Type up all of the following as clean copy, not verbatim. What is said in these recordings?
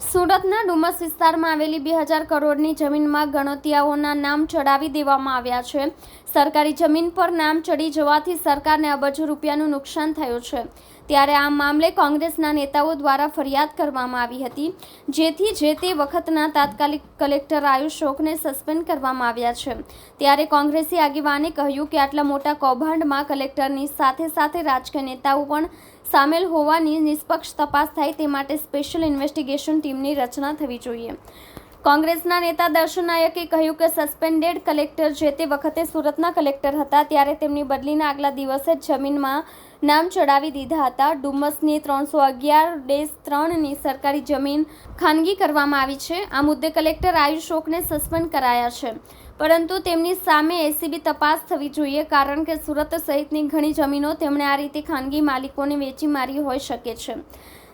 સુરતના ડુમસ વિસ્તારમાં આવેલી 2000 કરોડની જમીનમાં ગણોતિયાઓના નામ ચડાવી દેવામાં આવ્યા છે। સરકારી જમીન પર નામ ચડી જવાથી સરકારને અબજો રૂપિયાનું નુકસાન થયું છે। ત્યારે આ મામલે કોંગ્રેસના નેતાઓ દ્વારા ફરિયાદ કરવામાં આવી હતી, જેથી જે તે વખતના તાત્કાલિક કલેક્ટર આયુષ શોકને સસ્પેન્ડ કરવામાં આવ્યા છે। ત્યારે કોંગ્રેસી આગેવાને કહ્યું કે આટલા મોટા કૌભાંડમાં કલેક્ટરની સાથે સાથે રાજકીય નેતાઓ પણ સામેલ હોવાની નિષ્પક્ષ તપાસ થાય તે માટે સ્પેશિયલ ઇન્વેસ્ટિગેશન ટીમની રચના થવી જોઈએ। કોંગ્રેસના નેતા દર્શન નાયકે કહ્યું કે સસ્પેન્ડેડ કલેક્ટર જે તે વખતે સુરતના કલેક્ટર હતા ત્યારે તેમની બદલીના આગલા દિવસે જ જમીનમાં નામ ચડાવી દીધા હતા। ડુમસની 311-3ની સરકારી જમીન ખાનગી કરવામાં આવી છે। આ મુદ્દે કલેક્ટર આયુષ શોકને સસ્પેન્ડ કરાયા છે, પરંતુ તેમની સામે એસીબી તપાસ થવી જોઈએ, કારણ કે સુરત સહિતની ઘણી જમીનો તેમણે આ રીતે ખાનગી માલિકોને વેચી મારી હોઈ શકે છે।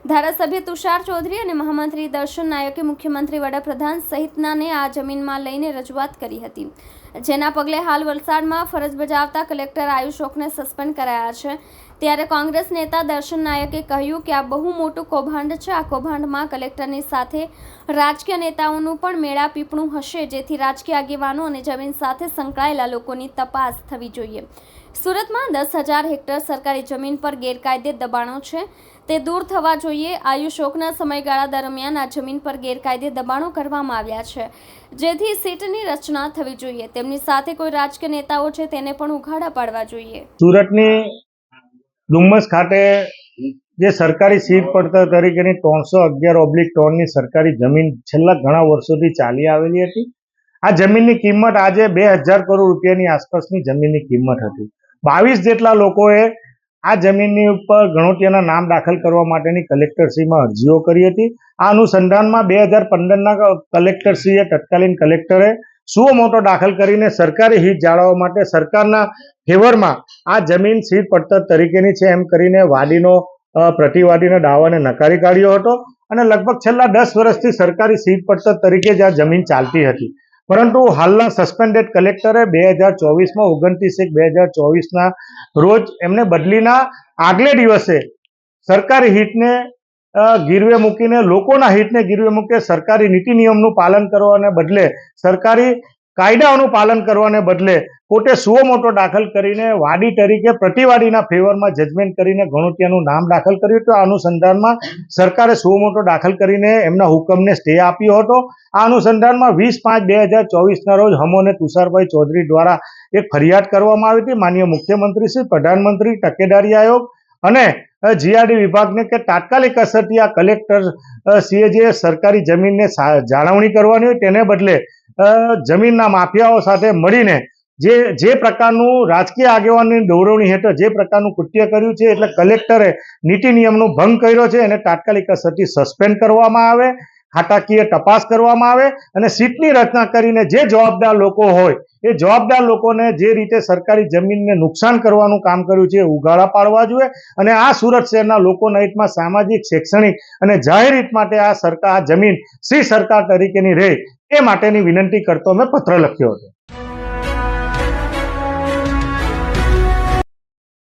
ધારાસભ્ય તુષાર ચૌધરી અને મહામંત્રી દર્શન નાયકે મુખ્યમંત્રી, વડાપ્રધાન સહિતનાને આ જમીનમાં લઈને રજૂઆત કરી હતી, જેના પગલે હાલ વલસાડમાં ફરજ બજાવતા કલેક્ટર આયુષ શોકને સસ્પેન્ડ કરાયા છે। ત્યારે કોંગ્રેસ નેતા દર્શન નાયકે કહ્યું કે આ બહુ મોટું કૌભાંડ છે। આ કૌભાંડમાં કલેક્ટરની સાથે રાજકીય નેતાઓનું પણ મેળાપીપણું હશે, જેથી રાજકીય આગેવાનો અને જમીન સાથે સંકળાયેલા લોકોની તપાસ થવી જોઈએ। સુરતમાં 10,000 હેક્ટર સરકારી જમીન પર ગેરકાયદે દબાણો છે, તે દૂર થવા જોઈએ। આયુષ શોકના સમયગાળા દરમિયાન આ જમીન પર ગેરકાયદે દબાણો કરવામાં આવ્યા છે, જેથી સીટની રચના થવી જોઈએ। તેમની સાથે કોઈ રાજકીય નેતાઓ છે તેને પણ ઉઘાડા પાડવા જોઈએ। સુરતની ડુમસ ખાતે જે સરકારી સીટ પડતર તરીકેની 311/3ની સરકારી જમીન છેલ્લા ઘણા વર્ષોથી ચાલી આવેલી હતી। આ જમીનની કિંમત આજે 2000 કરોડ રૂપિયાની આસપાસની જમીનની કિંમત હતી। 22 જેટલા લોકોએ આ જમીનની ઉપર ગણોતિયાના નામ દાખલ કરવા માટેની કલેક્ટરશ્રીમાં અરજીઓ કરી હતી। આ અનુસંધાનમાં 2015ના કલેક્ટરશ્રીએ તત્કાલીન કલેક્ટરે સુઓ મોટો દાખલ કરીને સરકારી હિત જાળવવા માટે સરકારના ફેવરમાં આ જમીન સીટ પડતર તરીકેની છે એમ કરીને વાદીનો પ્રતિવાદીના દાવાને નકારી કાઢ્યો હતો અને લગભગ છેલ્લા 10 વર્ષથી સરકારી સીટ પડતર તરીકે જ આ જમીન ચાલતી હતી। પરંતુ હાલના સસ્પેન્ડેડ કલેક્ટરે 2024માં 29/1/2024ના રોજ એમને બદલીના આગલે દિવસે સરકારી હિતને ગીરવે મૂકીને, લોકોના હિતને ગીરવે મૂકે સરકારી નીતિ નિયમનું પાલન કરવાને બદલે, સરકારી કાયદાઓનું પાલન કરવાને બદલે પોતે સુઓ મોટો દાખલ કરીને વાદી તરીકે પ્રતિવાદીના ફેવરમાં જજમેન્ટ કરીને ગણોતિયાનું નામ દાખલ કર્યું હતું। આ અનુસંધાનમાં સરકારે સુઓ મોટો દાખલ કરીને એમના હુકમને સ્ટે આપ્યો હતો। આ અનુસંધાનમાં 20/5/2024ના રોજ હમો અને તુષારભાઈ ચૌધરી દ્વારા એક ફરિયાદ કરવામાં આવી હતી માનનીય મુખ્યમંત્રી શ્રી, પ્રધાનમંત્રી, તકેદારી આયોગ અને જીઆરડી વિભાગને કે તાત્કાલિક અસરથી આ કલેક્ટર શ્રીએ જે સરકારી જમીનને જાળવણી કરવાની હોય તેને બદલે જમીનના માફિયાઓ સાથે મળીને જે પ્રકારનું રાજકીય આગેવાનની દોરવણી હેઠળ જે પ્રકારનું કૃત્ય કર્યું છે, એટલે કલેક્ટરે નીતિ નિયમનો ભંગ કર્યો છે, એને તાત્કાલિક અસરથી સસ્પેન્ડ કરવામાં આવે, ખાતાકીય તપાસ કરવામાં આવે અને સીટની રચના કરીને જે જવાબદાર લોકો હોય એ જવાબદાર લોકોને જે રીતે સરકારી જમીનને નુકસાન કરવાનું કામ કર્યું છે એ ઉઘાડા પાડવા જોઈએ અને આ સુરત શહેરના લોકોના હિતમાં સામાજિક, શૈક્ષણિક અને જાહેર હિત માટે આ જમીન શ્રી સરકાર તરીકેની રહે એ માટેની વિનંતી કરતો મેં પત્ર લખ્યો હતો।